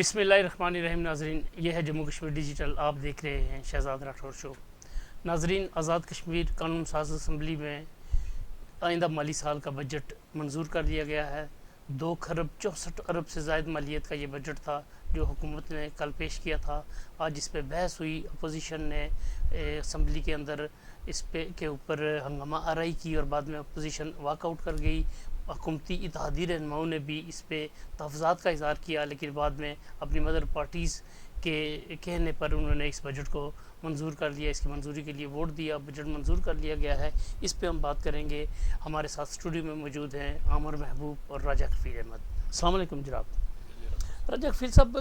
بسم اللہ الرحمن الرحیم. ناظرین، یہ ہے جموں کشمیر ڈیجیٹل. آپ دیکھ رہے ہیں شہزاد راٹھور شو. ناظرین، آزاد کشمیر قانون ساز اسمبلی میں آئندہ مالی سال کا بجٹ منظور کر دیا گیا ہے. 2,64 ارب سے زائد مالیت کا یہ بجٹ تھا جو حکومت نے کل پیش کیا تھا. آج اس پہ بحث ہوئی. اپوزیشن نے اسمبلی کے اندر اس پہ کے اوپر ہنگامہ آرائی کی اور بعد میں اپوزیشن واک آؤٹ کر گئی. حکومتی اتحادی رہنماؤں نے بھی اس پہ تحفظات کا اظہار کیا، لیکن بعد میں اپنی مدر پارٹیز کے کہنے پر انہوں نے اس بجٹ کو منظور کر لیا. اس کی منظوری کے لیے ووٹ دیا. بجٹ منظور کر لیا گیا ہے. اس پہ ہم بات کریں گے. ہمارے ساتھ اسٹوڈیو میں موجود ہیں عامر محبوب اور راجہ کفیل احمد. السلام علیکم جناب. راجہ کفیل صاحب،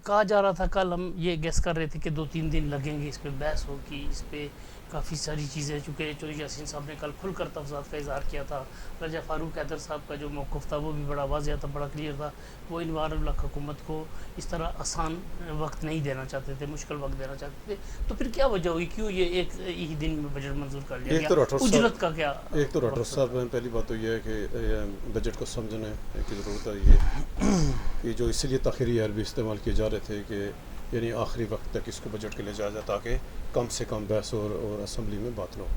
کہا جا رہا تھا کل، ہم یہ گیس کر رہے تھے کہ 2-3 دن لگیں گے، اس پہ بحث ہوگی، اس پہ کافی ساری چیزیں، چونکہ چودھری یاسین صاحب نے کل کھل کر تفصیلات کا اظہار کیا تھا. راجہ فاروق حیدر صاحب کا جو موقف تھا وہ بھی بڑا واضح تھا، بڑا کلیئر تھا. وہ انوار الحق حکومت کو اس طرح آسان وقت نہیں دینا چاہتے تھے، مشکل وقت دینا چاہتے تھے. تو پھر کیا وجہ ہوئی، کیوں یہ ایک ہی دن میں بجٹ منظور کر لیا گیا؟ اجرت کا کیا؟ ایک تو راٹھور صاحب، پہلی بات تو یہ ہے کہ بجٹ کو سمجھنے کی ضرورت ہے. یہ جو اسی لیے تاخیری عربی استعمال کیے جا رہے تھے کہ یعنی آخری وقت تک اس کو بجٹ کے لے جایا جائے تاکہ کم سے کم بحث اور اسمبلی میں بات نہ ہو.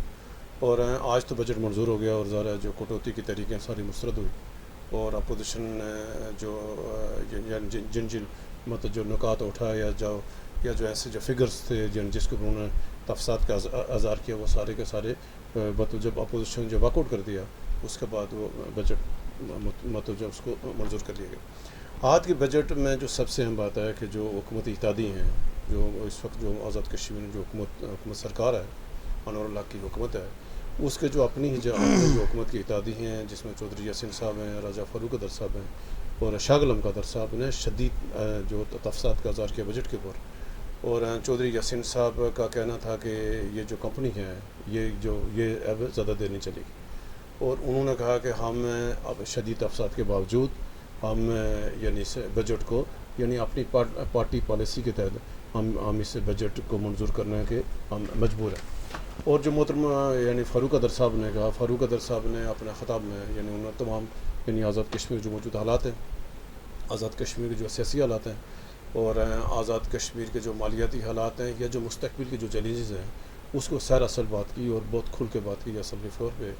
اور آج تو بجٹ منظور ہو گیا اور ظاہر جو کٹوتی کی تحریکیں ساری مسترد ہوئی اور اپوزیشن جو مطلب جو نکات اٹھایا یا جو ایسے جو فگرز تھے جس کو انہوں نے تفصیلات کا اظہار کیا، وہ سارے کے سارے مطلب جب اپوزیشن جو واک آؤٹ کر دیا اس کے بعد وہ بجٹ مطلب جو اس کو منظور کر لیا گیا. آج کے بجٹ میں جو سب سے اہم بات ہے کہ جو حکومتی اتحادی ہیں، جو اس وقت جو آزاد کشمیر میں جو حکومت سرکار ہے، انور اللہ کی حکومت ہے، اس کے جو اپنی جو حکومت کی اتحادی ہیں، جس میں چودھری یاسین صاحب ہیں، راجہ فاروق حیدر صاحب ہیں اور شاہ غلام قادر صاحب نے شدید جو تفصیلات کا اظہار کیا بجٹ کے اوپر. اور چودھری یاسین صاحب کا کہنا تھا کہ یہ جو کمپنی ہے یہ اب زیادہ دیر نہیں چلے گی. اور انہوں نے کہا کہ ہم اب شدید تفصیلات کے باوجود ہم یعنی اس بجٹ کو یعنی اپنی پارٹی پالیسی کے تحت ہم اس بجٹ کو منظور کرنے کے ہم مجبور ہیں. اور جو محترم یعنی فاروق حیدر صاحب نے کہا، فاروق حیدر صاحب نے اپنے خطاب میں یعنی انہوں نے تمام یعنی آزاد کشمیر جو موجود حالات ہیں، آزاد کشمیر کے جو سیاسی حالات ہیں اور آزاد کشمیر کے جو مالیاتی حالات ہیں یا جو مستقبل کے جو چیلنجز ہیں اس کو سیر اصل بات کی اور بہت کھل کے بات کی اسمبلی فلور پہ.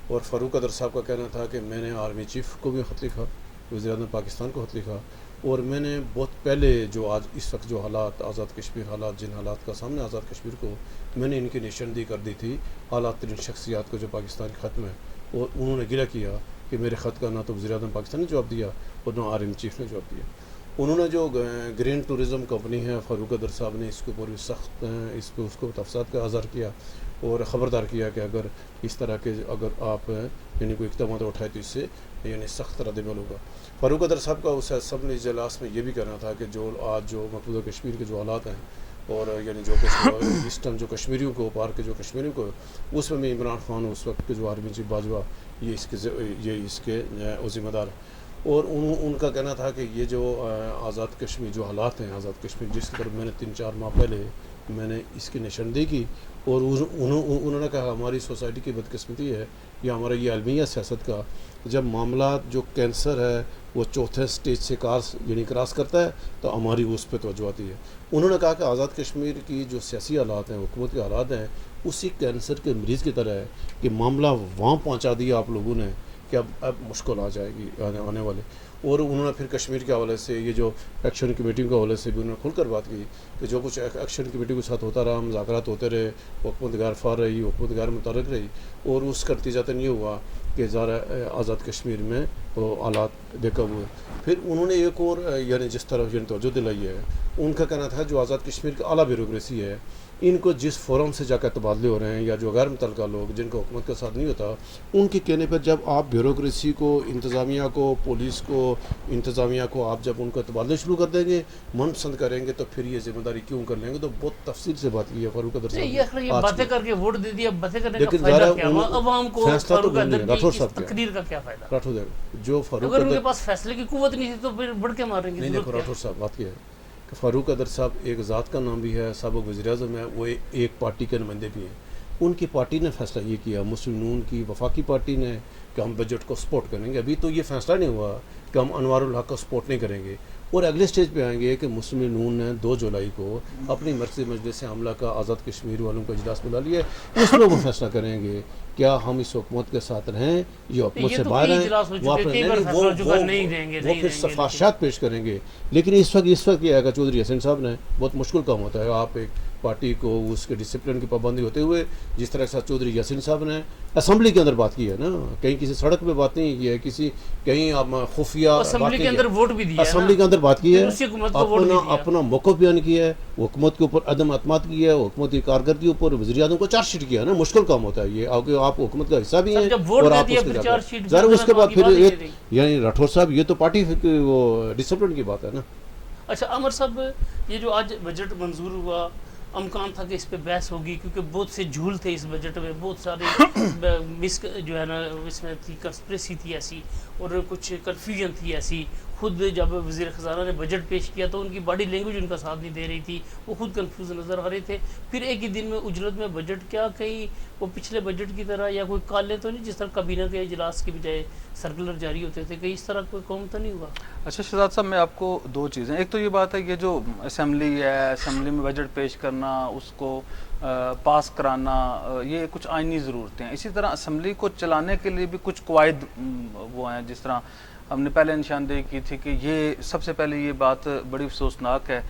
اور فاروق حیدر صاحب کا کہنا تھا کہ میں نے آرمی چیف کو بھی خط لکھا، وزیر اعظم پاکستان کو خط لکھا، اور میں نے بہت پہلے جو آج اس وقت جو حالات آزاد کشمیر حالات جن حالات کا سامنے آزاد کشمیر کو میں نے ان کی نشاندہی کر دی تھی اعلیٰ ترین شخصیات کو جو پاکستان کے خط میں، اور انہوں نے گلہ کیا کہ میرے خط کا نہ تو وزیر اعظم پاکستان نے جواب دیا اور نہ آرمی چیف نے جواب دیا. انہوں نے جو گرین ٹورزم کمپنی ہے، فاروق حیدر صاحب نے اس کے اوپر بھی سخت اس کو تفصیلات کا اظہار کیا اور خبردار کیا کہ اگر اس طرح کے اگر آپ یعنی کوئی اقدامات اٹھائے تو اس سے یعنی سخت رد عمل ہوگا. فاروق حیدر صاحب کا اس اسمبلی اجلاس میں یہ بھی کہنا تھا کہ جو آج جو مقبوضہ کشمیر کے جو حالات ہیں اور یعنی جو اس ٹائم جو کشمیریوں کو پار کے جو کشمیریوں کو اس میں بھی عمران خان اس وقت کے جو آرمی چیف باجوہ یہ اس کے ذمہ دار ہیں. اور ان کا کہنا تھا کہ یہ جو آزاد کشمیر جو حالات ہیں، آزاد کشمیر جس کی طرف میں نے 3-4 ماہ پہلے میں نے اس کی نشاندہی کی اور انہوں نے کہا ہماری سوسائٹی کی بدقسمتی ہے یا ہمارا یہ المیہ سیاست کا، جب معاملات جو کینسر ہے وہ چوتھے سٹیج سے کراس کرتا ہے تو ہماری اس پہ توجہ آتی ہے. انہوں نے کہا کہ آزاد کشمیر کی جو سیاسی حالات ہیں، حکومت کے حالات ہیں، اسی کینسر کے مریض کی طرح ہے کہ معاملہ وہاں پہنچا دیا آپ لوگوں نے کہ اب مشکل آ جائے گی آنے والے. اور انہوں نے پھر کشمیر کے حوالے سے یہ جو ایکشن کمیٹی کے حوالے سے بھی انہوں نے کھل کر بات کی کہ جو کچھ ایکشن کمیٹی کے ساتھ ہوتا رہا، مذاکرات ہوتے رہے، حکومت غیر فعال رہی، حکومت غیر متحرک رہی اور اس کا نتیجہ یہ ہوا کہ ذرا آزاد کشمیر میں وہ حالات بےقاب ہوئے. پھر انہوں نے ایک اور یعنی جس طرح یعنی توجہ دلائی ہے، ان کا کہنا تھا جو آزاد کشمیر کا اعلیٰ بیوروکریسی ہے، ان کو جس فورم سے جا کر تبادلے ہو رہے ہیں یا جو غیر متعلقہ لوگ جن کا حکومت کا ساتھ نہیں ہوتا، ان کے کہنے پر جب آپ بیوروکریسی کو، انتظامیہ کو، پولیس کو، انتظامیہ کو آپ جب ان کو تبادلے شروع کر دیں گے، من پسند کریں گے تو پھر یہ ذمہ داری کیوں کر لیں گے. تو بہت تفصیل سے بات کی ہے فاروق حیدر صاحب نے. یہ باتیں کر کے ووٹ دے دیا، باتیں کرنے کا فائدہ کیا ہوا عوام کو؟ فاروق حیدر کی تقریر کا کیا فائدہ؟ راٹھور جو فاروق اگر ان کے پاس فیصلے کی قوت نہیں تھی تو پھر بڑھ کے ماریں گے. نہیں دیکھو راٹھور صاحب، بات کیا ہے کہ فاروق حیدر صاحب ایک ذات کا نام بھی ہے، سابق وزیر اعظم ہے، وہ ایک پارٹی کے نمائندے بھی ہیں. ان کی پارٹی نے فیصلہ یہ کیا، مسلم نون کی وفاقی پارٹی نے، کہ ہم بجٹ کو سپورٹ کریں گے. ابھی تو یہ فیصلہ نہیں ہوا کہ ہم انوار الحق کو سپورٹ نہیں کریں گے. اور اگلے سٹیج پہ آئیں گے کہ مسلم لیگ نون نے 2 جولائی کو اپنی مرکزی مجلس عاملہ کا آزاد کشمیر والوں کا اجلاس بلا لیا ہے، اس میں وہ فیصلہ کریں گے کیا ہم اس حکومت کے ساتھ رہیں یا حکومت سے باہر ہیں، وہ پھر سفارشات پیش کریں گے۔ لیکن اس وقت یہ ہے کہ چودھری حسین صاحب نے بہت مشکل کام ہوتا ہے، آپ ایک پارٹی کو اس کے ڈسپلن کی پابندی ہوتے ہوئے جس طرح سے چودھری یاسین صاحب نے اسمبلی کے اندر بات کی ہے نا، کہیں کسی سڑک پہ بات نہیں کی ہے، کسی کہیں آپ خفیہ اسمبلی کے اندر ووٹ بھی دیا، اسمبلی کے اندر بات کی ہے، اپنا موقف بیان کیا ہے، حکومت کے اوپر عدم اعتماد کیا ہے، حکومت کی کارکردگی اوپر وزیر اعظم کو چارج شیٹ کیا ہے نا، مشکل کام ہوتا ہے یہ، آپ حکومت کا حصہ بھی ہیں اور آپ اس کے بعد پھر یعنی راٹھور صاحب یہ تو پارٹی وہ ڈسپلن کی بات ہے نا۔ اچھا عمر صاحب، یہ جو آج بجٹ منظور ہوا، امکان تھا کہ اس پہ بحث ہوگی کیونکہ بہت سے جھول تھے اس بجٹ میں، بہت سارے جو ہے نا اس میں تھی کنسپریسی تھی ایسی اور کچھ کنفیوژن تھی ایسی۔ خود جب وزیر خزانہ نے بجٹ پیش کیا تو ان کی باڈی لینگویج ان کا ساتھ نہیں دے رہی تھی، وہ خود کنفیوز نظر آ رہے تھے۔ پھر ایک ہی دن میں اجرت میں بجٹ، کیا کہیں وہ پچھلے بجٹ کی طرح یا کوئی کالے تو نہیں جس طرح کابینہ کے اجلاس کے بجائے سرکولر جاری ہوتے تھے، کہیں اس طرح کوئی قوم تو نہیں ہوا؟ اچھا شہزاد صاحب، میں آپ کو 2 چیزیں، ایک تو یہ بات ہے یہ جو اسمبلی ہے، اسمبلی میں بجٹ پیش کرنا، اس کو پاس کرانا، یہ کچھ آئینی ضرورتیں ہیں۔ اسی طرح اسمبلی کو چلانے کے لیے بھی کچھ قواعد وہ ہیں، جس طرح ہم نے پہلے نشاندہی کی تھی کہ یہ سب سے پہلے یہ بات بڑی افسوسناک ہے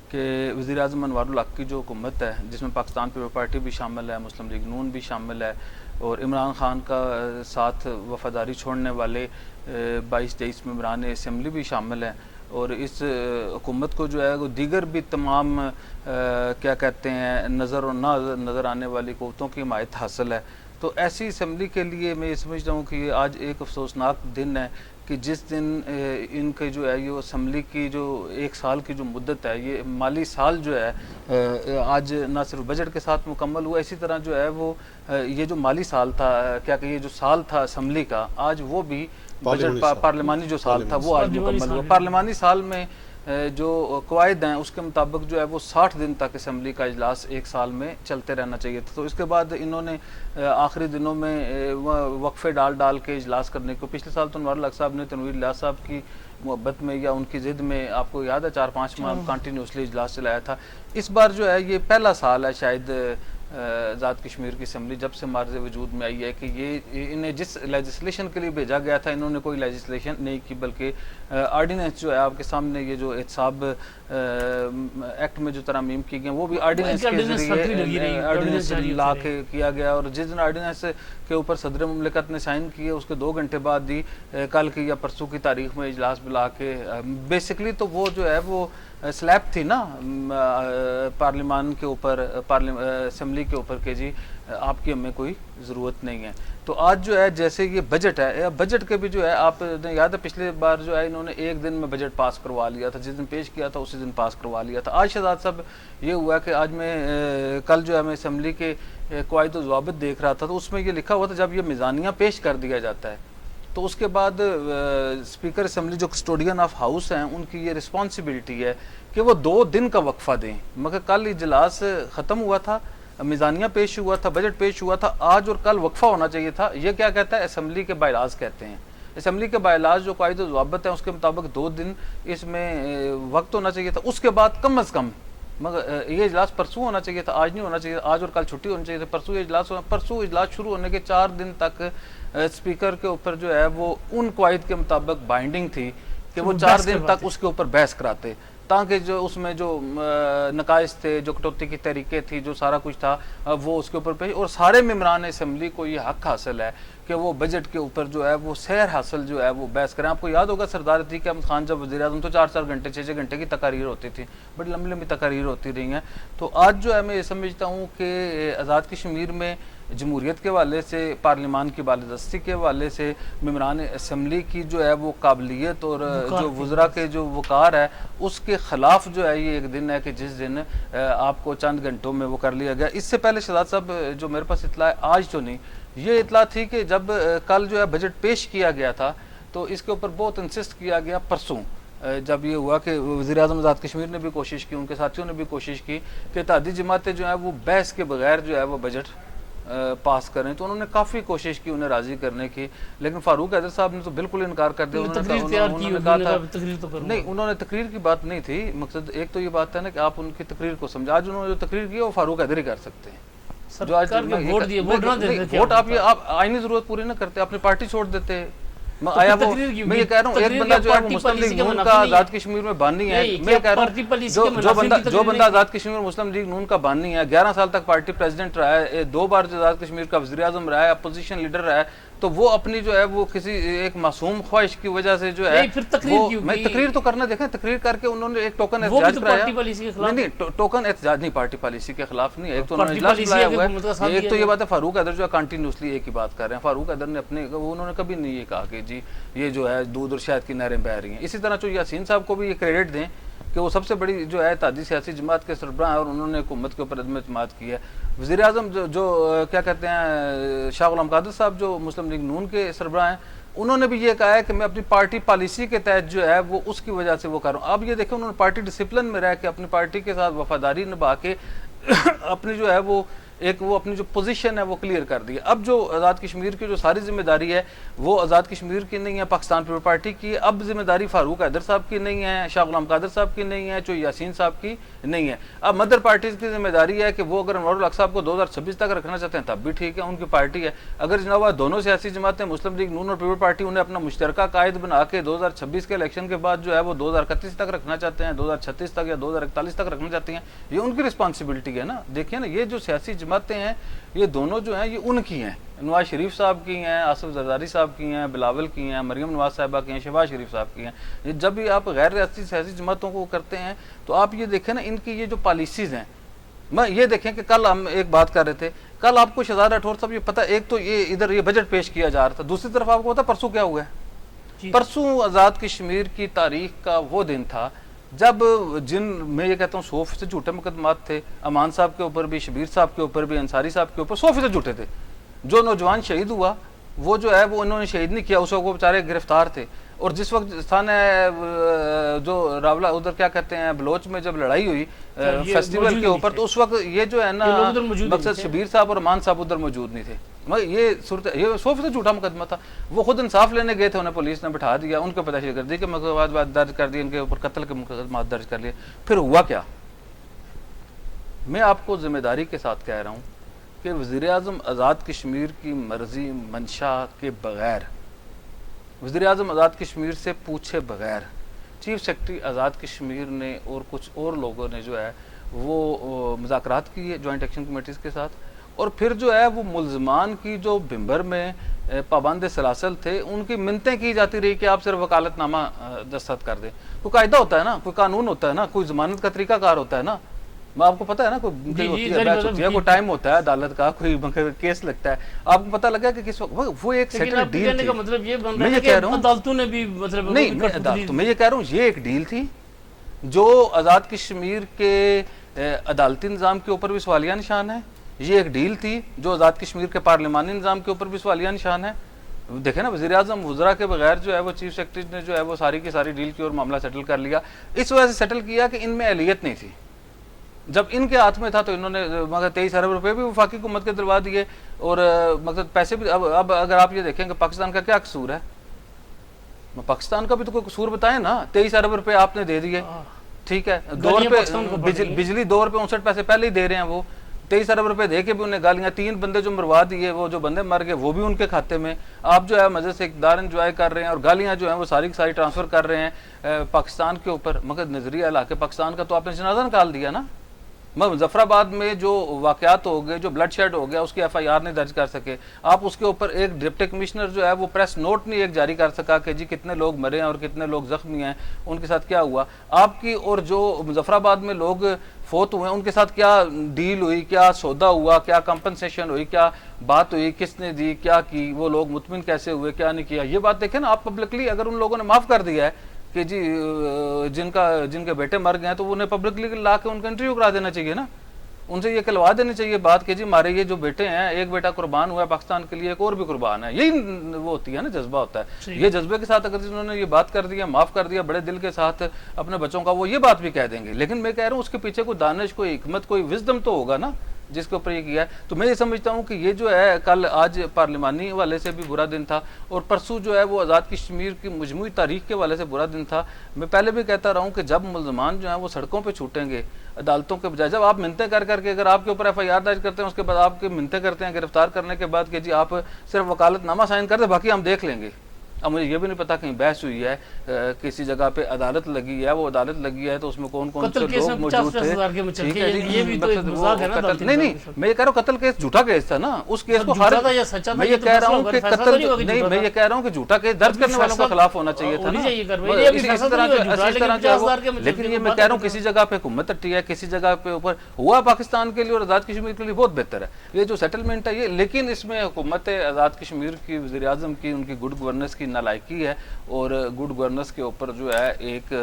کہ وزیر اعظم انوار الحق کی جو حکومت ہے، جس میں پاکستان پیپلز پارٹی بھی شامل ہے، مسلم لیگ نون بھی شامل ہے اور عمران خان کا ساتھ وفاداری چھوڑنے والے 22-23 ممبران اسمبلی بھی شامل ہیں، اور اس حکومت کو جو ہے وہ دیگر بھی تمام کیا کہتے ہیں نظر اور نہ نظر آنے والی قوتوں کی حمایت حاصل ہے۔ تو ایسی اسمبلی کے لیے میں یہ سمجھتا ہوں کہ یہ آج ایک افسوسناک دن ہے کہ جس دن ان کے جو ہے یہ اسمبلی کی جو 1 سال کی جو مدت ہے، یہ مالی سال جو ہے آج نہ صرف بجٹ کے ساتھ مکمل ہوا، اسی طرح جو ہے وہ یہ جو مالی سال تھا، کیا کہ یہ جو سال تھا اسمبلی کا، آج وہ بھی بجٹ پارلیمانی جو سال تھا وہ آج مکمل ہوا۔ پارلیمانی سال میں جو قواعد ہیں اس کے مطابق جو ہے وہ 60 دن تک اسمبلی کا اجلاس 1 سال میں چلتے رہنا چاہیے تھا، تو اس کے بعد انہوں نے آخری دنوں میں وقفے ڈال کے اجلاس کرنے کو، پچھلے سال تو انوار الحق صاحب نے تنویر الحق صاحب کی محبت میں یا ان کی ضد میں آپ کو یاد ہے 4-5 ماہ کنٹینیوسلی اجلاس چلایا تھا۔ اس بار جو ہے یہ پہلا سال ہے شاید آزاد کشمیر کی اسمبلی جب سے مارز وجود میں آئی ہے کہ یہ انہیں جس لیجسلیشن کے لیے بھیجا گیا تھا انہوں نے کوئی لیجسلیشن نہیں کی، بلکہ آرڈیننس جو ہے آپ کے سامنے یہ جو احتساب ایکٹ میں جو ترامیم کی گئی وہ بھی آرڈیننس کے ذریعے آرڈیننس لا کے کیا گیا، اور جس دن آرڈیننس کے اوپر صدر مملکت نے سائن کیے اس کے 2 گھنٹے بعد ہی کل کی یا پرسوں کی تاریخ میں اجلاس بلا کے بیسکلی تو وہ جو ہے وہ سلیب تھی نا پارلیمان کے اوپر، اسمبلی کے اوپر کہ جی آپ کی ہمیں کوئی ضرورت نہیں ہے۔ تو آج جو ہے جیسے یہ بجٹ ہے، بجٹ کے بھی جو ہے آپ نے یاد ہے پچھلے بار جو ہے انہوں نے 1 دن میں بجٹ پاس کروا لیا تھا، جس دن پیش کیا تھا اسی دن پاس کروا لیا تھا۔ آج شہزاد صاحب یہ ہوا کہ آج میں کل جو ہے میں اسمبلی کے قواعد و ضوابط دیکھ رہا تھا تو اس میں یہ لکھا ہوا تھا جب یہ میزانیہ پیش کر دیا جاتا ہے تو اس کے بعد اسپیکر اسمبلی جو کسٹوڈین آف ہاؤس ہیں ان کی یہ رسپانسبلٹی ہے کہ وہ 2 دن کا وقفہ دیں، مگر کل اجلاس ختم ہوا تھا، میزانیہ پیش ہوا تھا، بجٹ پیش ہوا تھا، آج اور کل وقفہ ہونا چاہیے تھا۔ یہ کیا کہتا ہے اسمبلی کے بائیلاز کہتے ہیں، اسمبلی کے بائیلاز جو قواعد و ضوابط ہیں اس کے مطابق 2 دن اس میں وقت ہونا چاہیے تھا، اس کے بعد کم از کم مگر یہ اجلاس پرسوں ہونا چاہیے تھا، آج نہیں ہونا چاہیے، آج اور کل چھٹی ہونی چاہیے تھی، پرسوں اجلاس شروع ہونے کے 4 دن تک اسپیکر کے اوپر جو ہے وہ ان قواعد کے مطابق بائنڈنگ تھی کہ وہ 4 دن تک اس کے اوپر بحث کراتے تاکہ جو اس میں جو نقائص تھے، جو کٹوتی کی طریقے تھی، جو سارا کچھ تھا وہ اس کے اوپر پیش، اور سارے ممبران اسمبلی کو یہ حق حاصل ہے کہ وہ بجٹ کے اوپر جو ہے وہ سیر حاصل جو ہے وہ بحث کریں۔ آپ کو یاد ہوگا سردار عتیق احمد خان جب وزیر اعظم تو 4 گھنٹے 6 گھنٹے کی تقاریر ہوتی تھی، بڑی لمبی لمبی تقاریر ہوتی رہی ہیں۔ تو آج جو ہے میں یہ سمجھتا ہوں کہ آزاد کشمیر میں جمہوریت کے حوالے سے، پارلیمان کی بالادستی کے حوالے سے، ممبران اسمبلی کی جو ہے وہ قابلیت اور جو وزراء کے جو وقار ہے اس کے خلاف جو ہے یہ ایک دن ہے کہ جس دن آپ کو چند گھنٹوں میں وہ کر لیا گیا۔ اس سے پہلے شہزاد صاحب جو میرے پاس اطلاع ہے آج تو نہیں، یہ اطلاع تھی کہ جب کل جو ہے بجٹ پیش کیا گیا تھا تو اس کے اوپر بہت انسسٹ کیا گیا پرسوں، جب یہ ہوا کہ وزیر اعظم آزاد کشمیر نے بھی کوشش کی، ان کے ساتھیوں نے بھی کوشش کی کہ اتحادی جماعتیں جو ہیں وہ بحث کے بغیر جو ہے وہ بجٹ پاس کریں تو انہوں نے کافی کوشش کی انہیں راضی کرنے کی، لیکن فاروق حیدر صاحب نے تو بالکل انکار کر دیا. تقریر تیار کی، کہا تھا تقریر تو کروں. نہیں، انہوں نے تقریر کی بات نہیں تھی. مقصد ایک تو یہ بات ہے نا کہ آپ ان کی تقریر کو سمجھا. آج انہوں نے جو تقریر کی وہ فاروق حیدر ہی کر سکتے ہیں. جو آج ووٹ آپ یہ آپ آئینی ضرورت پوری نہ کرتے، اپنی پارٹی چھوڑ دیتے. آیا وہ میں یہ کہہ رہا ہوں ایک بندہ جو ہے وہ مسلم لیگ نون کا آزاد کشمیر میں بانی ہے. میں کہہ رہا ہوں جو بندہ آزاد کشمیر مسلم لیگ نون کا بانی ہے، 11 سال تک پارٹی پریزیڈنٹ رہا ہے، 2 بار آزاد کشمیر کا وزیر اعظم رہا ہے، اپوزیشن لیڈر رہا ہے، تو وہ اپنی جو ہے وہ کسی ایک معصوم خواہش کی وجہ سے جو ہے میں تقریر تو کرنا، دیکھیں تقریر کر کے انہوں نے ایک ٹوکن احتجاج کرایا. نہیں ٹوکن احتجاج نہیں، پارٹی پالیسی کے خلاف نہیں ہے. ایک تو انہوں نے اجلاس بلایا ہوا ہے. ایک تو یہ بات ہے فاروق حیدر جو ہے کنٹینیوسلی ایک ہی بات کر رہے ہیں. فاروق حیدر نے اپنے انہوں نے کبھی نہیں یہ کہا کہ جی یہ جو ہے دودھ اور شہد کی نہریں بہہ رہی ہیں. اسی طرح جو یاسین صاحب کو بھی یہ کریڈٹ دیں کہ وہ سب سے بڑی جو ہے اتحادی سیاسی جماعت کے سربراہ ہیں اور انہوں نے حکومت کے اوپر عدم اعتماد کی ہے. وزیر اعظم جو کیا کہتے ہیں شاہ غلام قادر صاحب جو مسلم لیگ نون کے سربراہ ہیں، انہوں نے بھی یہ کہا ہے کہ میں اپنی پارٹی پالیسی کے تحت جو ہے وہ اس کی وجہ سے وہ کر رہا ہوں. اب یہ دیکھیں انہوں نے پارٹی ڈسپلن میں رہ کے اپنی پارٹی کے ساتھ وفاداری نبھا کے اپنی جو ہے وہ اپنی جو پوزیشن ہے وہ کلیئر کر دی ہے. اب جو آزاد کشمیر کی جو ساری ذمہ داری ہے وہ آزاد کشمیر کی نہیں ہے، پاکستان پیپل پارٹی کی. اب ذمہ داری فاروق حیدر صاحب کی نہیں ہے، شاہ غلام قادر صاحب کی نہیں ہے، یاسین صاحب کی نہیں ہے. اب مدر پارٹیز کی ذمہ داری ہے کہ وہ اگر انور الحق صاحب کو 2026 تک رکھنا چاہتے ہیں تب بھی ٹھیک ہے، ان کی پارٹی ہے. اگر جناب دونوں سیاسی جماعتیں مسلم لیگ نون اور پیپل پارٹی انہیں اپنا مشترکہ قائد بنا کے 2026 کے الیکشن کے بعد جو ہے وہ 2031 تک رکھنا چاہتے ہیں، 2036 تک یا 2041 تک رکھنا چاہتے ہیں، یہ ان کی رسپانسبلٹی ہے نا. دیکھیے نا یہ جو سیاسی جماعتیں ہیں یہ دونوں جو ہیں یہ ان کی ہیں. نواز شریف صاحب کی ہیں، آصف زرداری صاحب کی ہیں، بلاول کی ہیں، مریم نواز صاحبہ کی ہیں، شہباز شریف صاحب کی ہیں. جب بھی آپ غیر ریاستی سیاسی جماعتوں کو کرتے ہیں تو آپ یہ دیکھیں نا ان کی یہ جو پالیسیز ہیں. میں یہ دیکھیں کہ کل ہم ایک بات کر رہے تھے، کل آپ کو شہزاد راٹھور صاحب یہ پتہ، ایک تو یہ ادھر یہ بجٹ پیش کیا جا رہا تھا، دوسری طرف آپ کو پتہ پرسوں کیا ہوا ہے؟ پرسوں آزاد کشمیر کی تاریخ کا وہ دن تھا جب جن میں یہ کہتا ہوں 100% جھوٹے مقدمات تھے، امان صاحب کے اوپر بھی، شبیر صاحب کے اوپر بھی، انصاری صاحب کے اوپر 100% جھوٹے تھے. جو نوجوان شہید ہوا وہ جو ہے وہ انہوں نے شہید نہیں کیا، اس وقت وہ بیچارے گرفتار تھے. اور جس وقت تھانہ جو راولہ ادھر کیا کہتے ہیں بلوچ میں جب لڑائی ہوئی فیسٹیول کے اوپر، تو اس وقت یہ جو ہے نا مقصد شبیر صاحب اور امان صاحب ادھر موجود نہیں تھے. یہ صورت یہ 100% جھوٹا مقدمہ تھا. وہ خود انصاف لینے گئے تھے، انہیں پولیس نے بٹھا دیا، ان کے پیدائشی کر دی کہ مقدمات درج کر دی، ان کے اوپر قتل کے مقدمات درج کر لیے. پھر ہوا کیا؟ میں آپ کو ذمہ داری کے ساتھ کہہ رہا ہوں کہ وزیر اعظم آزاد کشمیر کی مرضی منشا کے بغیر، وزیر اعظم آزاد کشمیر سے پوچھے بغیر، چیف سیکرٹری آزاد کشمیر نے اور کچھ اور لوگوں نے جو ہے وہ مذاکرات کیے جوائنٹ ایکشن کمیٹیز کے ساتھ، اور پھر جو ہے وہ ملزمان کی جو بھمبر میں پابند سلاسل تھے ان کی منتیں کی جاتی رہی کہ آپ صرف وکالت نامہ دستخط کر دیں. کوئی قاعدہ ہوتا ہے نا، کوئی قانون ہوتا ہے نا، کوئی ضمانت کا طریقہ کار ہوتا ہے نا. میں آپ کو پتہ ہے نا کوئی ہوتی ہے بیچ ہوتی ہے، کوئی ٹائم ہوتا ہے عدالت کا، کوئی کیس لگتا ہے، آپ کو پتہ لگا کہ کس وقت وہ ایک سیٹل ڈیل تھی. میں یہ کہہ رہا ہوں عدالتوں نے بھی مطلب نہیں عدالتوں میں یہ کہہ رہا ہوں یہ ایک ڈیل تھی جو آزاد کشمیر کے عدالتی نظام کے اوپر بھی سوالیہ نشان ہے. یہ ایک ڈیل تھی جو آزاد کشمیر کے پارلیمانی نظام کے اوپر بھی سوالیہ نشان ہے. دیکھیں نا وزیر اعظم وزراء کے بغیر جو ہے وہ چیف سیکرٹری نے جو ہے وہ ساری کی ساری ڈیل کی اور معاملہ سیٹل کر لیا. اس وجہ سے سیٹل کیا کہ ان میں اہلیت نہیں تھی. جب ان کے ہاتھ میں تھا تو انہوں نے مگر 23 ارب روپے بھی وفاقی حکومت کے دلوا دیے اور مقصد پیسے بھی. اب اگر آپ یہ دیکھیں کہ پاکستان کا کیا قصور ہے، پاکستان کا بھی تو کوئی قصور بتائیں نا. 23 ارب روپے آپ نے دے دیے، ٹھیک ہے، 2 روپے بجلی 2 روپے 59 پیسے پہلے ہی دے رہے ہیں. وہ 23 ارب روپے دے کے بھی انہیں گالیاں، 3 بندے جو مروا دیے، وہ جو بندے مر گئے وہ بھی ان کے کھاتے میں. آپ جو ہے مزے سے اقتدار انجوائے کر رہے ہیں اور گالیاں جو ہیں وہ ساری کی ساری ٹرانسفر کر رہے ہیں پاکستان کے اوپر. مگر نظریہ علاقے پاکستان کا تو آپ نے جنازہ نکال دیا نا. مظفر آباد میں جو واقعات ہو گئے، جو بلڈ شیڈ ہو گیا، اس کی ایف آئی آر نہیں درج کر سکے. آپ اس کے اوپر ایک ڈپٹی کمشنر جو ہے وہ پریس نوٹ نہیں ایک جاری کر سکا کہ جی کتنے لوگ مرے ہیں اور کتنے لوگ زخمی ہیں، ان کے ساتھ کیا ہوا. آپ کی اور جو مظفر آباد میں لوگ فوت ہوئے ہیں ان کے ساتھ کیا ڈیل ہوئی، کیا سودا ہوا، کیا کمپنسیشن ہوئی، کیا بات ہوئی، کس نے دی، کیا کی، وہ لوگ مطمئن کیسے ہوئے، کیا نہیں کیا. یہ بات دیکھیں نا آپ پبلکلی. اگر ان لوگوں نے معاف کر دیا ہے کہ جی جن کے بیٹے مر گئے ہیں تو انہیں پبلکلی لا کے ان کا انٹرویو کرا دینا چاہیے نا. ان سے یہ کہلوا دینی چاہیے بات کہ جی ہمارے یہ جو بیٹے ہیں، ایک بیٹا قربان ہوا ہے پاکستان کے لیے، ایک اور بھی قربان ہے. یہی وہ ہوتی ہے نا، جذبہ ہوتا ہے. یہ جذبے کے ساتھ اگر انہوں نے یہ بات کر دیا، معاف کر دیا بڑے دل کے ساتھ اپنے بچوں کا، وہ یہ بات بھی کہہ دیں گے. لیکن میں کہہ رہا ہوں اس کے پیچھے کوئی دانش، کوئی حکمت، کوئی وزڈم تو ہوگا نا. جس کے اوپر یہ کیا ہے. تو میں یہ سمجھتا ہوں کہ یہ جو ہے کل آج پارلیمانی حوالے سے بھی برا دن تھا اور پرسوں جو ہے وہ آزاد کشمیر کی مجموعی تاریخ کے حوالے سے برا دن تھا. میں پہلے بھی کہتا رہا ہوں کہ جب ملزمان جو ہیں وہ سڑکوں پہ چھوٹیں گے عدالتوں کے بجائے, جب آپ منتیں کر کے اگر آپ کے اوپر ایف آئی آر درج کرتے ہیں اس کے بعد آپ کے منتیں کرتے ہیں گرفتار کرنے کے بعد کہ جی آپ صرف وکالت نامہ سائن کر دیں باقی ہم دیکھ لیں گے. اب مجھے یہ بھی نہیں پتا کہیں بحث ہوئی ہے کسی جگہ پہ عدالت لگی ہے, وہ عدالت لگی ہے تو اس میں کون کون سے لوگ موجود تھے. ٹھیک ہے جی, نہیں میں یہ کہہ رہا ہوں قتل کیس جھوٹا کیس تھا نا, اس کیس کو خارج, میں یہ کہہ رہا ہوں کہ قتل نہیں, میں یہ کہہ رہا ہوں کہ جھوٹا کیس درج کرنے والوں کے خلاف ہونا چاہیے تھا نا اسی طرح. لیکن یہ میں کہہ رہا ہوں کسی جگہ پہ حکومت اٹھی ہے, کسی جگہ پہ اوپر ہوا پاکستان کے لیے اور آزاد کشمیر کے لیے بہت بہتر ہے یہ جو سیٹلمنٹ ہے یہ. لیکن اس میں حکومت آزاد کشمیر کی, وزیر اعظم کی, ان کی گڈ گورننس کی نالائکی ہے اور گڈ گورننس کے اوپر جو ہے ایک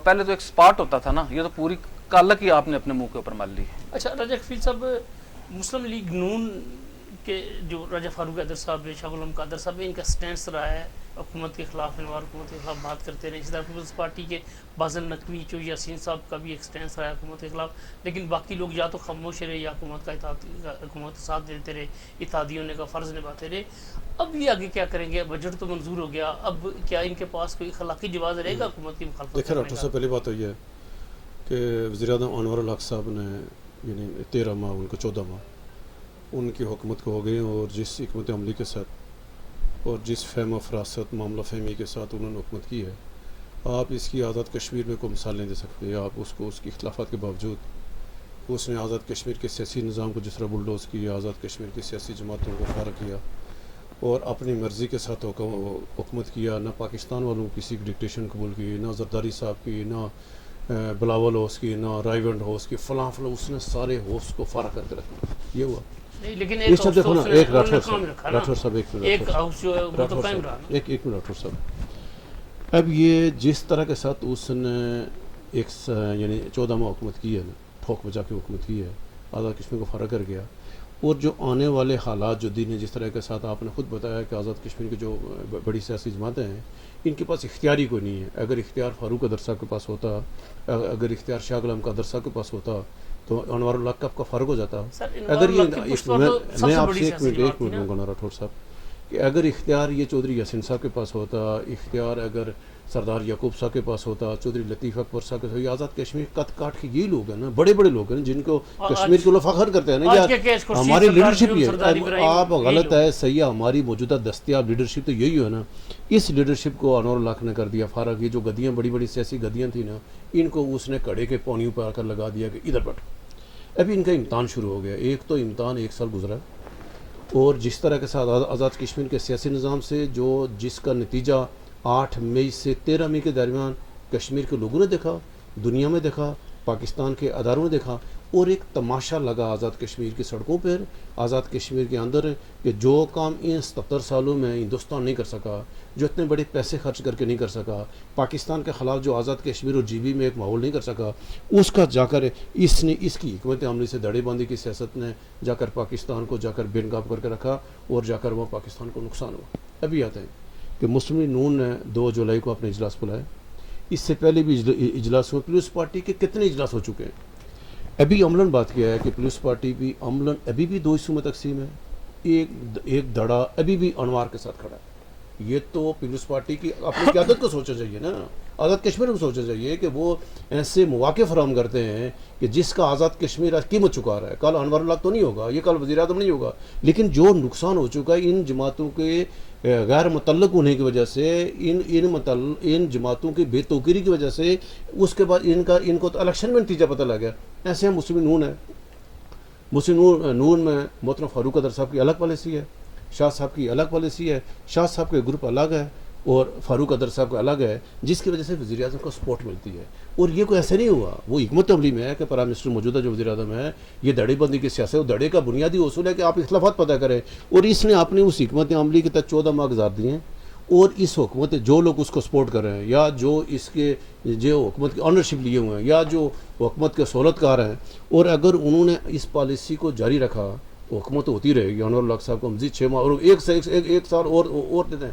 پہلے تو ایک سپاٹ ہوتا تھا نا, یہ تو پوری کالک ہی آپ نے اپنے منہ کے اوپر مال لی. اچھا راجہ کفیل صاحب, مسلم لیگ نون کے جو راجہ فاروق حیدر صاحب, شاہ غلام قادر صاحب, ان کا سٹینس رہا ہے حکومت کے خلاف, انوار حکومت کے خلاف بات کرتے رہے. اسی طرح پیپلز پارٹی کے بازل نقوی جو یاسین صاحب کا بھی ایک سٹینس رہا ہے حکومت کے خلاف, لیکن باقی لوگ یا تو خاموش رہے یا حکومت کا ساتھ دیتے رہے, اتحادی ہونے کا فرض نبھاتے رہے. اب یہ آگے کیا کریں گے؟ بجٹ تو منظور ہو گیا, اب کیا ان کے پاس کوئی اخلاقی جواز رہے گا حکومت کی مخالفت دیکھیں ڈاکٹر صاحب, پہلی بات تو یہ ہے کہ وزیر اعظم انور الحق صاحب نے یعنی 13 ماہ ان کو 14 ماہ ان کی حکومت کو ہو گئے, اور جس حکمت عملی کے ساتھ اور جس فہم و فراست معاملہ فہمی کے ساتھ انہوں نے حکومت کی ہے, آپ اس کی آزاد کشمیر میں کوئی مثال نہیں دے سکتے. آپ اس کو اس کی اختلافات کے باوجود اس نے آزاد کشمیر کے سیاسی نظام کو جس طرح بلڈوز کیا, آزاد کشمیر کی سیاسی جماعتوں کو فارغ کیا اور اپنی مرضی کے ساتھ حکومت کیا. نہ پاکستان والوں کسی کی ڈکٹیشن قبول کی, نہ زرداری صاحب کی, نہ بلاول ہوس کی, نہ رائیونڈ ہوس کی, فلاں اس نے سارے ہوس کو فارغ کر کے رکھا. یہ ہوا. لیکن ایک ڈاکٹر صاحب اب یہ جس طرح کے ساتھ اس نے ایک یعنی 14 ماہ حکومت کی ہے نا, ٹھوک بجا کے حکومت کی ہے, آزاد کشمیر کو فارغ کر گیا, اور جو آنے والے حالات جو دین ہے جس طرح کے ساتھ آپ نے خود بتایا کہ آزاد کشمیر کی جو بڑی سیاسی جماعتیں ہیں ان کے پاس اختیار ہی کوئی نہیں ہے. اگر اختیار فاروق قادر صاحب کے پاس ہوتا, اگر اختیار شاہ غلام قادر صاحب کے پاس ہوتا تو انوار الحق کا فارغ ہو جاتا. اگر یہ میں آپ سے ایک منٹ لوں گا راٹھور صاحب کہ اگر اختیار یہ چودھری یاسین صاحب کے پاس ہوتا, اختیار اگر سردار یعقوب صاحب کے پاس ہوتا, چودھری لطیف اکبر صاحب کے پاس, یہ آزاد کشمیر کٹ کاٹ کے یہی لوگ ہیں نا, بڑے بڑے لوگ ہیں جن کو کشمیر کے لوگ فخر کرتے ہیں نا یار ہماری لیڈرشپ یہ ہے. آپ غلط ہے, صحیح ہے, ہماری موجودہ دستیاب لیڈرشپ تو یہی ہے نا. اس لیڈرشپ کو انور الحق نے کر دیا فارغ. یہ جو گدیاں بڑی بڑی سیاسی گدیاں تھیں نا, ان کو اس نے کڑے کے پونیوں پہ آ کر لگا دیا کہ ادھر بیٹھو. ابھی ان کا امتحان شروع ہو گیا. ایک تو امتحان 1 سال گزرا, اور جس طرح کے ساتھ آزاد کشمیر کے سیاسی نظام سے جس کا نتیجہ 8 مئی سے 13 مئی کے درمیان کشمیر کے لوگوں نے دیکھا, دنیا میں دیکھا, پاکستان کے اداروں نے دیکھا, اور ایک تماشا لگا آزاد کشمیر کی سڑکوں پر, آزاد کشمیر کے اندر کہ جو کام ان 77 سالوں میں ہندوستان نہیں کر سکا, جو اتنے بڑے پیسے خرچ کر کے نہیں کر سکا, پاکستان کے خلاف جو آزاد کشمیر اور GB میں ایک ماحول نہیں کر سکا, اس کا جا کر اس کی حکمت عملی سے دھڑے بندی کی سیاست نے جا کر پاکستان کو جا کر بے نقاب کر کے رکھا, اور جا کر وہ پاکستان کو نقصان ہوا. ابھی آتے ہیں کہ مسلم لیگ نون نے 2 جولائی کو اپنے اجلاس بلائے. اس سے پہلے بھی اجلاس ہوئے. پیپلز پارٹی کے کتنے اجلاس ہو چکے ہیں. ابھی عملاً بات کیا ہے کہ پیپلز پارٹی بھی عملاً ابھی بھی 2 حصوں میں تقسیم ہے. ایک دھڑا ابھی بھی انوار کے ساتھ کھڑا ہے. یہ تو پیپلز پارٹی کی اپنی قیادت کو سوچنا چاہیے نا, آزاد کشمیر کو سوچنا چاہیے کہ وہ ایسے مواقع فراہم کرتے ہیں کہ جس کا آزاد کشمیر آج قیمت چکا رہا ہے. کل انور الحق تو نہیں ہوگا, یہ کل وزیر اعظم نہیں ہوگا, لیکن جو نقصان ہو چکا ہے ان جماعتوں کے غیر متعلق ہونے کی وجہ سے, ان جماعتوں کی بے توقیری کی وجہ سے, اس کے بعد ان کو تو الیکشن میں نتیجہ پتہ لگ گیا. ایسے ہم مسلم نون ہے. مسلم نون میں محترم فاروق قادر صاحب کی الگ پالیسی ہے, شاہ صاحب کی الگ پالیسی ہے, شاہ صاحب کے گروپ الگ ہے اور فاروق قادر صاحب کا الگ ہے, جس کی وجہ سے وزیر اعظم کو سپورٹ ملتی ہے. اور یہ کوئی ایسے نہیں ہوا, وہ حکمت عملی میں ہے کہ پرائم منسٹر موجودہ جو وزیر اعظم ہے, یہ دھڑے بندی کی سیاست ہے. دھڑے کا بنیادی اصول ہے کہ آپ اختلافات پتہ کریں, اور اس نے اپنی اس حکمت عملی کے تحت 14 ماہ گزار دیے ہیں. اور اس حکومت جو لوگ اس کو سپورٹ کر رہے ہیں, یا جو اس کے جو حکومت کی آنرشپ لیے ہوئے ہیں, یا جو حکومت کے سہولت کار ہیں, اور اگر انہوں نے اس پالیسی کو جاری رکھا, حکومت ہوتی رہے گی. انور الحق صاحب کو مزید 6 ماہ اور 1 سال اور دیتے ہیں.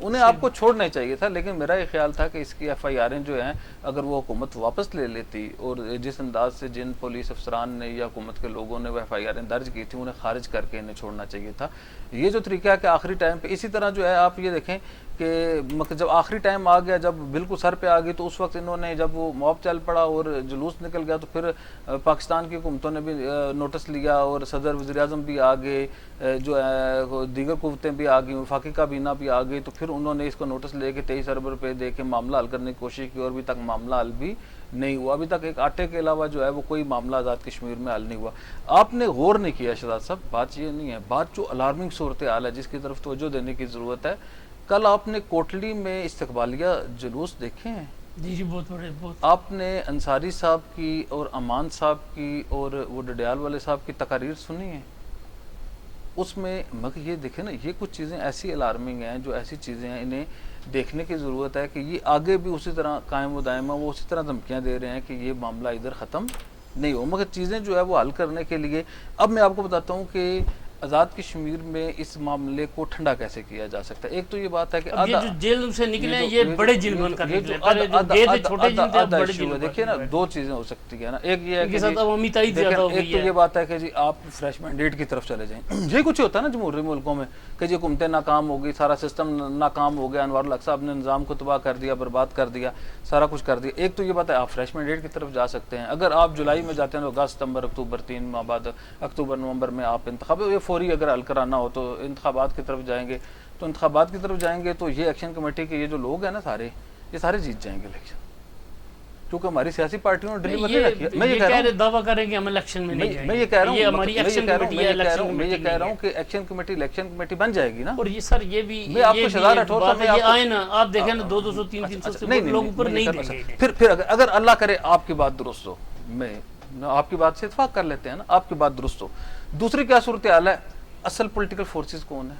انہیں آپ کو چھوڑنا چاہیے تھا. لیکن میرا یہ خیال تھا کہ اس کی ایف آئی آریں جو ہیں اگر وہ حکومت واپس لے لیتی اور جس انداز سے جن پولیس افسران نے یا حکومت کے لوگوں نے وہ ایف آئی آریں درج کی تھی انہیں خارج کر کے انہیں چھوڑنا چاہیے تھا. یہ جو طریقہ ہے کہ آخری ٹائم پہ اسی طرح جو ہے آپ یہ دیکھیں کہ جب آخری ٹائم آ گیا, جب بالکل سر پہ آ گئی, تو اس وقت انہوں نے جب وہ موب چل پڑا اور جلوس نکل گیا تو پھر پاکستان کی حکومتوں نے بھی نوٹس لیا اور صدر وزیر اعظم بھی آ گئے, جو ہے دیگر قوتیں بھی آ گئیں, وفاقی کابینہ بھی آ گئی. تو پھر انہوں نے اس کو نوٹس لے کے 23 ارب روپے دے کے معاملہ حل کرنے کی کوشش کی اور ابھی تک معاملہ حل بھی نہیں ہوا. ابھی تک ایک آٹے کے علاوہ جو ہے وہ کوئی معاملہ آزاد کشمیر میں حل نہیں ہوا. آپ نے غور نہیں کیا شہزاد صاحب, بات یہ نہیں ہے, بات جو الارمنگ صورتحال ہے جس کی طرف توجہ دینے کی ضرورت ہے. کل آپ نے کوٹلی میں استقبالیہ جلوس دیکھے ہیں؟ جی بہت بڑے, بہت. آپ نے انصاری صاحب کی اور امان صاحب کی اور وہ ڈڈیال والے صاحب کی تقاریر سنی ہیں؟ اس میں مگر یہ دیکھیں نا, یہ کچھ چیزیں ایسی الارمنگ ہیں, جو ایسی چیزیں ہیں انہیں دیکھنے کی ضرورت ہے کہ یہ آگے بھی اسی طرح قائم و دائم ہے, وہ اسی طرح دھمکیاں دے رہے ہیں کہ یہ معاملہ ادھر ختم نہیں ہو. مگر چیزیں جو ہے وہ حل کرنے کے لیے اب میں آپ کو بتاتا ہوں کہ آزاد کشمیر میں اس معاملے کو ٹھنڈا کیسے کیا جا سکتا ہے. ایک تو یہ بات ہے کہ یہ جو جیل سے نکلے ہیں یہ بڑے جن بن کر نکلے, پہلے جو گئے تھے چھوٹے جن تھے اب بڑے جن. دیکھیے نا, دو چیزیں ہو سکتی ہیں نا. ایک یہ ہے کہ عوامی تائید زیادہ ہو گئی ہے. ایک تو یہ بات ہے کہ جی آپ فریش مینڈیٹ کی طرف چلے جائیں. یہ کچھ ہوتا ہے نا جمہوری ملکوں میں کہ جی حکومتیں ناکام ہو گئی, سارا سسٹم ناکام ہو گیا, انوار الحق صاحب نے نظام کو تباہ کر دیا, برباد کر دیا, سارا کچھ کر دیا. ایک تو یہ بات ہے آپ فریش مینڈیٹ کی طرف جا سکتے ہیں. اگر آپ جولائی میں جاتے ہیں تو اگست, ستمبر, اکتوبر, 3 ماہ بعد اکتوبر نومبر میں آپ انتخاب یہ فوری اگر حل کرانا ہو تو انتخابات کی طرف جائیں گے. تو انتخابات کی طرف جائیں گے تو یہ ایکشن کمیٹی کے یہ جو لوگ ہیں نا سارے, یہ سارے جیت جائیں گے الیکشن, کیونکہ ہماری سیاسی پارٹیوں نے ڈلیور نہیں رکھی ہے. میں یہ کہہ رہا ہوں دعویٰ کریں کہ ہم الیکشن میں نہیں جائیں گے. میں یہ کہہ رہا ہوں, یہ ہماری ایکشن کمیٹی ہے, میں یہ کہہ رہا ہوں کہ ایکشن کمیٹی الیکشن کمیٹی بن جائے گی نا. اور یہ سر یہ بھی میں آپ کو شہزاد راٹھور صاحب میں آئے نا, آپ دیکھیں نا 200 300 سے لوگ اوپر نہیں دیں گے. پھر اگر اللہ کرے آپ کی بات درست ہو, میں آپ کی بات سے اتفاق کر لیتے ہیں نا, آپ کی بات درست ہو. دوسری کیا صورتحال ہے, اصل پولیٹیکل فورسز کون ہیں؟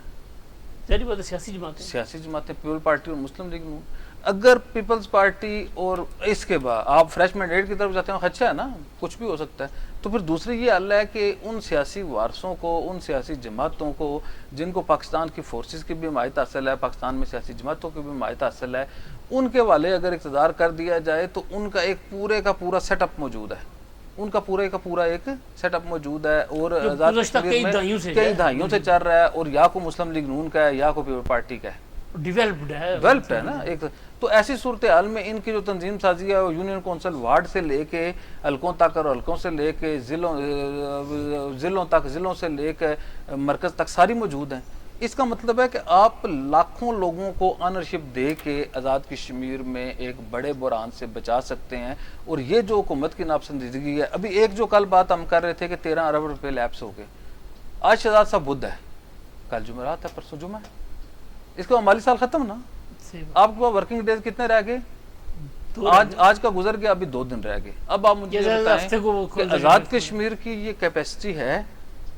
سیاسی جماعتیں, سیاسی جماعتیں, پیپل پارٹی اور مسلم لیگ نون. اگر پیپلز پارٹی اور اس کے بعد آپ فریش مینڈیٹ کی طرف جاتے ہیں, خدشہ ہے نا, کچھ بھی ہو سکتا ہے. تو پھر دوسری یہ حل ہے کہ ان سیاسی وارثوں کو, ان سیاسی جماعتوں کو جن کو پاکستان کی فورسز کی بھی حمایت حاصل ہے, پاکستان میں سیاسی جماعتوں کی بھی حمایت حاصل ہے, ان کے والے اگر اقتدار کر دیا جائے تو ان کا ایک پورے کا پورا سیٹ اپ موجود ہے, ان کا پورے کا پورا ایک سیٹ اپ موجود ہے اور کئی دہائیوں سے چل رہا ہے, اور یا کو مسلم لیگ نون کا ہے یا کو پیپل پارٹی کا ہے, ڈیولپڈ ہے نا ایک. تو ایسی صورتحال میں ان کی جو تنظیم سازی ہے یونین کونسل وارڈ سے لے کے حلقوں تک اور حلقوں سے لے کے ضلعوں تک, ضلعوں سے لے کے مرکز تک ساری موجود ہیں. اس کا مطلب ہے کہ آپ لاکھوں لوگوں کو آنرشپ دے کے آزاد کشمیر میں ایک بڑے بحران سے بچا سکتے ہیں. اور یہ جو حکومت کی ناپسندیدگی ہے, ابھی ایک جو کل بات ہم کر رہے تھے کہ 13 ارب روپے لیپس ہو گئے. آج شہزاد صاحب بدھ ہے, کل جمعرات ہے, پرسوں جمعہ ہے, اس کا مالی سال ختم نا. آپ کے پاس ورکنگ ڈیز کتنے رہ گئے؟ آج کا گزر گیا, ابھی 2 دن رہ گئے. اب آپ مجھے بتائیں کہ آزاد کشمیر کی یہ کیپیسٹی ہے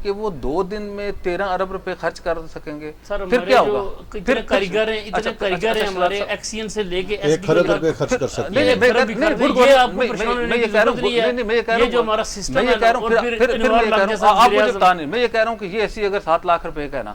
کہ وہ 2 دن میں 13 ارب روپے خرچ کر سکیں گے. پھر کیا ہوگا؟ اتنے کاریگر ہیں, اتنے کاریگر ہیں ہمارے ایکسین سے لے کے 1 خرب روپے خرچ کر سکتے ہیں. میں یہ کہہ رہا ہوں کہ یہ ایسی اگر 7 لاکھ روپے کا ہے نا,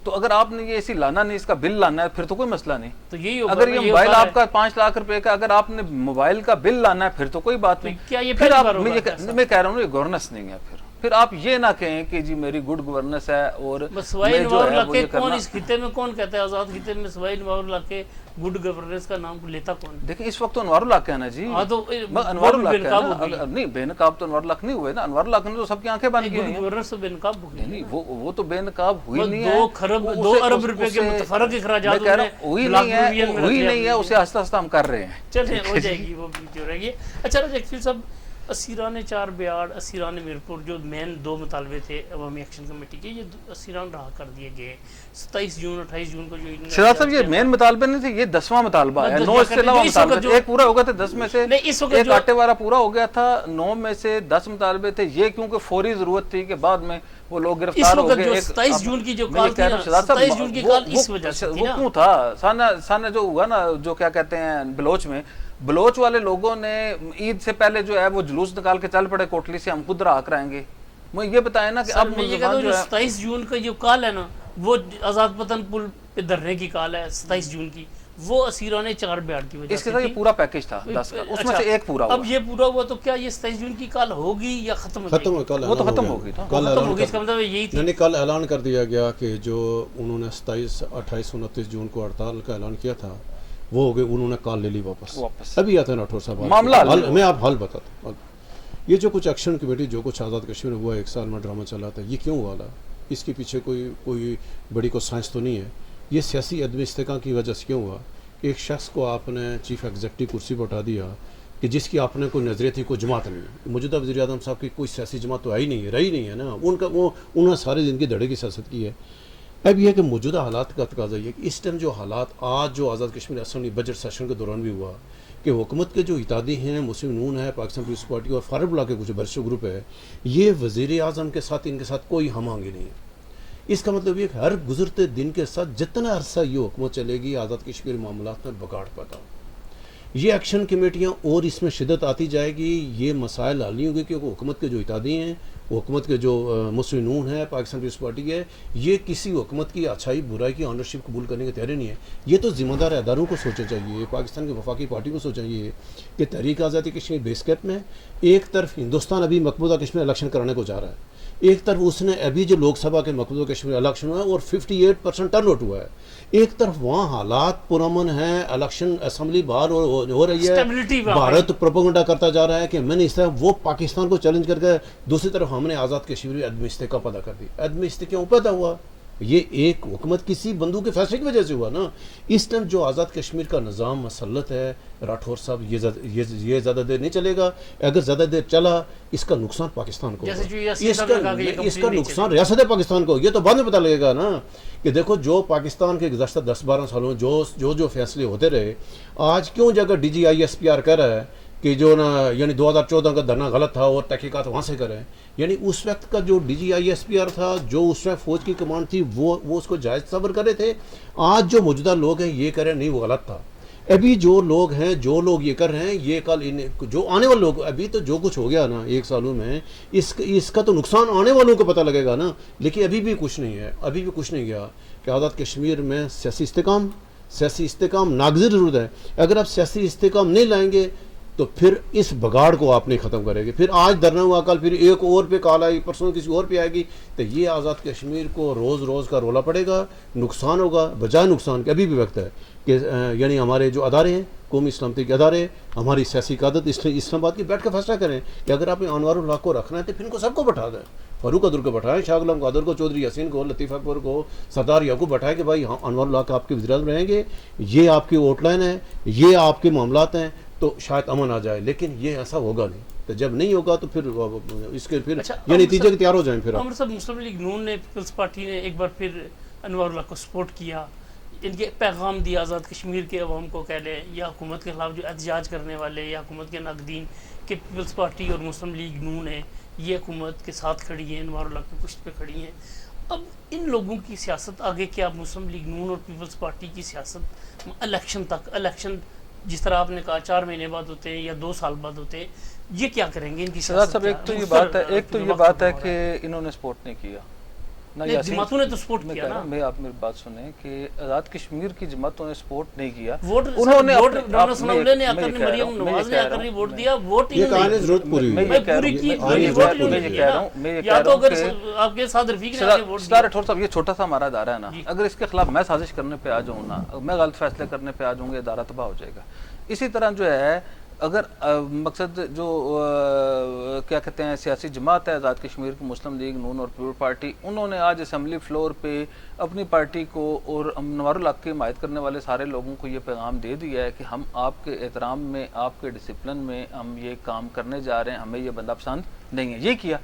تو اگر آپ نے یہ ایسی لانا نہیں, اس کا بل لانا ہے, پھر تو کوئی مسئلہ نہیں. تو یہی اگر یہ موبائل آپ کا 5 لاکھ روپے کا, اگر آپ نے موبائل کا بل لانا ہے, پھر تو کوئی بات نہیں. پھر آپ, میں کہہ رہا ہوں یہ گورننس نہیں ہے. پھر آپ یہ نہ کہیں کہ جی میری گڈ گورننس ہے. اور سوائے نوار علاقے کون اس خطے میں کون کہتا ہے آزاد خطے میں سوائے نوار علاقے گڈ گورننس کا نام لیتا کون؟ دیکھیں اس وقت تو انوار الحق ہے نا جی, انوار الحق ہے. نہیں بے نقاب تو انوار الحق نہیں ہوئے نا, انوار الحق نے تو سب کی آنکھیں بن گئی ہیں. گورننس تو بے نقاب ہو گئی. نہیں وہ تو بے نقاب ہوئی نہیں ہے. 2 ارب روپے کے متفرق اخراجات ہوئی نہیں ہے, اسے آہستہ آہستہ ہم کر رہے ہیں. چلیں ہو جائے گی, وہ بھی ہو رہے گی. اچھا ایکچولی صاحب, اسیران 4 بیاڑ, اسیران میرپور جو مین 2 مطالبے تھے عوامی ایکشن کمیٹی کے, یہ اسیران رہا کر دیے گئے. 27 جون 28 جون کو جو شہزاد صاحب یہ مین مطالبے نہیں تھے, یہ 10واں مطالبہ ہے. 9 اس سے علاوہ مطالبے ایک پورا ہو گیا تھا, 10 میں سے ایک آٹے والا پورا ہو گیا تھا. 9 میں سے 10 مطالبے تھے. یہ کیونکہ فوری ضرورت تھی کہ بعد میں وہ لوگ گرفتار ہو گئے. 27 جون کی جو کال تھی نا, 27 جون کی کال اس وجہ سے تھی نا, وہ کیوں تھا سانہ جو ہوا نا, جو کیا کہتے ہیں بلوچ میں, بلوچ والے لوگوں نے عید سے پہلے جو ہے وہ جلوس نکال کے چل پڑے کوٹلی سے, ہم خود رہا کرائیں گے. مجھے یہ بتائیں نا کہ اب میں یہ کہتا ہوں 27 جون کا جو کال ہے نا, وہ آزاد پتن پل پہ دھرنے کی کال ہے 27 جون کی، وہ اسیران 4 بیاڑ کی وجہ اس کے سے ساتھ یہ تھی۔ پورا پیکج تھا 10 کا، اس میں سے ایک پورا ہوا۔ اب یہ پورا ہوا تو کیا یہ 27 جون کی کال ہوگی یا ختم ہو ختم جائے گی؟ کل وہ تو اعلان ختم گیا۔ ہو گئی تھا۔ کل ختم اعلان ہو گئی، اس کا مطلب یہی تھی۔ نہیں کل اعلان کر دیا گیا کہ جو انہوں نے 27 28 29 جون کو ہڑتال کا اعلان کیا تھا وہ ہو گئے، انہوں نے کال لے لی واپس۔ ابھی آتے ہیں راٹھور صاحب معاملہ میں آپ حل بتاتا ہوں۔ یہ جو کچھ ایکشن کمیٹی جو کچھ آزاد کشمیر میں ہوا 1 سال میں ڈرامہ چلا تھا، یہ کیوں ہوا؟ اس کے پیچھے کوئی بڑی کو سائنس تو نہیں ہے۔ یہ سیاسی عدم استحکام کی وجہ سے کیوں ہوا؟ ایک شخص کو آپ نے چیف ایگزیکٹو کرسی پر اٹھا دیا کہ جس کی آپ نے کوئی نظریہ تھی، کوئی جماعت نہیں ہے۔ موجودہ وزیر اعظم صاحب کی کوئی سیاسی جماعت تو آئی نہیں ہے، رہی نہیں ہے نا، انہوں نے سارے زندگی دھڑے کی سیاست کی ہے۔ اب یہ کہ موجودہ حالات کا تقاضا یہ کہ اس ٹائم جو حالات آج جو Azad Kashmir assembly budget session کے دوران بھی ہوا کہ حکومت کے جو اتحادی ہیں، مسلم نون ہے، پاکستان پیپلز پارٹی اور فارورڈ بلاک کے کچھ برشو گروپ ہے، یہ وزیر اعظم کے ساتھ ان کے ساتھ کوئی ہم آہنگی نہیں ہے۔ اس کا مطلب یہ کہ ہر گزرتے دن کے ساتھ جتنا عرصہ یہ حکومت چلے گی، آزاد کشمیر معاملات میں بگاڑ پیدا ہو۔ یہ ایکشن کمیٹیاں اور اس میں شدت آتی جائے گی، یہ مسائل حل نہیں ہوں گے کیونکہ حکومت کے جو اتحادی ہیں، حکومت کے جو مسلم نون ہے، پاکستان پیپلز پارٹی ہے، یہ کسی حکومت کی اچھائی برائی کی آنرشپ قبول کرنے کے تیاری نہیں ہے۔ یہ تو ذمہ دار اداروں کو سوچنا چاہیے، پاکستان کی وفاقی پارٹی کو سوچنا چاہیے کہ تحریک آزادی کشمیر بیس کیمپ میں ایک طرف ہندوستان ابھی مقبوضہ کشمیر الیکشن کرانے کو جا رہا ہے، ایک طرف اس نے ابھی جو لوک سبھا کے مقبوضہ کشمیر الیکشن ہوا ہے اور 58% ٹرن آؤٹ ہوا ہے، ایک طرف وہاں حالات پرامن ہیں، الیکشن اسمبلی باہر ہو رہی ہے، بھارت پروپیگنڈا کرتا جا رہا ہے کہ میں نے اس طرح وہ پاکستان کو چیلنج کر کے، دوسری طرف ہم نے آزاد کشمیر میں عدم استحکام پیدا کر دی۔ عدم استحکام پیدا ہوا، یہ ایک حکومت کسی بندو کے فیصلے کی وجہ سے ہوا نا۔ اس ٹائم جو آزاد کشمیر کا نظام مسلط ہے راٹھور صاحب، یہ زیادہ دیر نہیں چلے گا۔ اگر زیادہ دیر چلا اس کا نقصان پاکستان کو ہوگا، اس کا نقصان ریاست پاکستان کو۔ یہ تو بعد میں پتہ لگے گا نا کہ دیکھو جو پاکستان کے گزشتہ 10-12 سالوں میں جو فیصلے ہوتے رہے، آج کیوں جگہ DGISPR کہہ رہا ہے کہ جو نا یعنی 2014 کا دھرنا غلط تھا اور تحقیقات وہاں سے کریں، یعنی اس وقت کا جو DGISPR تھا، جو اس وقت فوج کی کمانڈ تھی، وہ اس کو جائز تصور کر رہے تھے۔ آج جو موجودہ لوگ ہیں یہ کہہ رہے ہیں نہیں وہ غلط تھا۔ ابھی جو لوگ ہیں، جو لوگ یہ کر رہے ہیں، یہ کل جو آنے والے لوگ، ابھی تو جو کچھ ہو گیا نا 1 سالوں میں، اس کا تو نقصان آنے والوں کو پتہ لگے گا نا۔ لیکن ابھی بھی کچھ نہیں ہے، ابھی بھی کچھ نہیں گیا کہ آزاد کشمیر میں سیاسی استحکام ناگزیر ضرورت ہے۔ اگر آپ سیاسی استحکام نہیں لائیں گے تو پھر اس بگاڑ کو آپ نہیں ختم کریں گے۔ پھر آج دھرنا ہوا، کل پھر ایک اور پہ کال آئی، پرسوں کسی اور پہ آئے گی، تو یہ آزاد کشمیر کو روز روز کا رولا پڑے گا، نقصان ہوگا بجائے نقصان کے۔ ابھی بھی وقت ہے کہ یعنی ہمارے جو ادارے ہیں، قومی سلامتی کے ادارے، ہماری سیاسی قیادت اسلام آباد کی بیٹھ کے فیصلہ کریں کہ اگر آپ انوار الحق کو رکھنا ہے تو پھر ان کو سب کو بٹھا دیں۔ فاروق عبداللہ کو بٹھائیں، شاہ غلام قادر کو، چودھری یاسین کو، لطیف اکبر کو، سردار یعقوب بٹھائیں کہ بھائی انوار الحق آپ کے وزیر اعظم رہیں گے، یہ آپ کی آؤٹ لائن ہے، یہ آپ کے معاملات ہیں، تو شاید امن آ جائے۔ لیکن یہ ایسا ہوگا نہیں، تو جب نہیں ہوگا تو پھر اس کے پھر یہ نتیجے کے تیار ہو جائیں۔ پھر عمر صاحب، مسلم لیگ نون نے، پیپلز پارٹی نے ایک بار پھر انوار اللہ کو سپورٹ کیا، ان کے پیغام دیا آزاد کشمیر کے عوام کو، کہہ لیں یا حکومت کے خلاف جو احتجاج کرنے والے یا حکومت کے ناقدین، کہ پیپلز پارٹی اور مسلم لیگ نون ہے یہ حکومت کے ساتھ کھڑی ہیں، انوار اللہ کی پشت پہ کھڑی ہیں۔ اب ان لوگوں کی سیاست آگے کیا؟ مسلم لیگ نون اور پیپلز پارٹی کی سیاست الیکشن تک، الیکشن جس طرح آپ نے کہا 4 مہینے بعد ہوتے ہیں یا 2 سال بعد ہوتے ہیں، یہ کیا کریں گے ان کی سیاست؟ صاحب ایک تو یہ بات ہے کہ انہوں نے سپورٹ نہیں کیا نا، جماعتوں نے تو سپورٹ کیا نا۔ میں آپ میری بات سنیں کہ آزاد کشمیر کی جماعتوں نے سپورٹ نہیں کیا، انہوں نے مریم نواز نے آ کر ووٹ دیا، ووٹ ضرورت پوری یا تو اگر آپ کے ساتھ رفیق نے ووٹ دیا۔ راٹھور صاحب یہ چھوٹا سا ہمارا ادارہ ہے نا، اگر اس کے خلاف میں سازش کرنے پہ آ جاؤں نا، میں غلط فیصلے کرنے پہ آ جاؤں گا، ادارہ تباہ ہو جائے گا۔ اسی طرح جو ہے اگر مقصد جو کیا کہتے ہیں سیاسی جماعت ہے آزاد کشمیر کی، مسلم لیگ نون اور پیپلز پارٹی، انہوں نے آج اسمبلی فلور پہ اپنی پارٹی کو اور انوار الحق کی حمایت کرنے والے سارے لوگوں کو یہ پیغام دے دیا ہے کہ ہم آپ کے احترام میں، آپ کے ڈسپلن میں ہم یہ کام کرنے جا رہے ہیں، ہمیں یہ بندہ پسند نہیں ہے۔ یہ کیا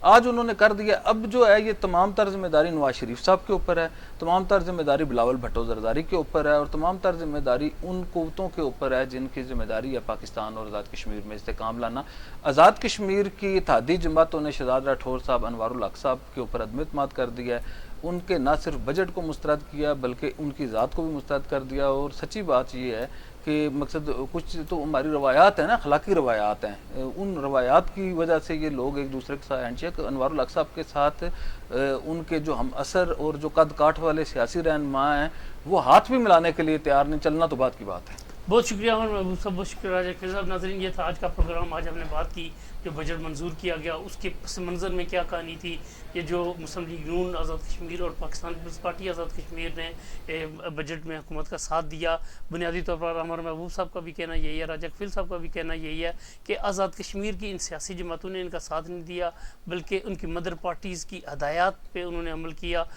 آج انہوں نے کر دیا۔ اب جو ہے یہ تمام تر ذمہ داری نواز شریف صاحب کے اوپر ہے، تمام تر ذمہ داری بلاول بھٹو زرداری کے اوپر ہے، اور تمام تر ذمہ داری ان قوتوں کے اوپر ہے جن کی ذمہ داری ہے پاکستان اور آزاد کشمیر میں استحکام لانا۔ آزاد کشمیر کی اتحادی جماعتوں نے شہزاد راٹھور صاحب، انوار الحق صاحب کے اوپر عدم اعتماد کر دیا ہے، ان کے نہ صرف بجٹ کو مسترد کیا بلکہ ان کی ذات کو بھی مسترد کر دیا۔ اور سچی بات یہ ہے کہ مقصد کچھ تو ہماری روایات ہیں نا، اخلاقی روایات ہیں، ان روایات کی وجہ سے یہ لوگ ایک دوسرے کے ساتھ ہینڈ شیک، انوار الحق صاحب کے ساتھ ان کے جو ہم اثر اور جو قد کاٹ والے سیاسی رہنما ہیں وہ ہاتھ بھی ملانے کے لیے تیار نہیں، چلنا تو بات کی بات ہے۔ بہت شکریہ عمر محبوب صاحب، بہت شکریہ راجہ خیل صاحب۔ ناظرین یہ تھا آج کا پروگرام، آج ہم نے بات کی جو بجٹ منظور کیا گیا اس کے پس منظر میں کیا کہانی تھی، یہ جو مسلم لیگ نون آزاد کشمیر اور پاکستان پیپلز پارٹی آزاد کشمیر نے بجٹ میں حکومت کا ساتھ دیا۔ بنیادی طور پر عمر محبوب صاحب کا بھی کہنا یہی ہے، راجہ خیل صاحب کا بھی کہنا یہی ہے کہ آزاد کشمیر کی ان سیاسی جماعتوں نے ان کا ساتھ نہیں دیا، بلکہ ان کی مدر پارٹیز کی ہدایات پہ انہوں نے عمل کیا۔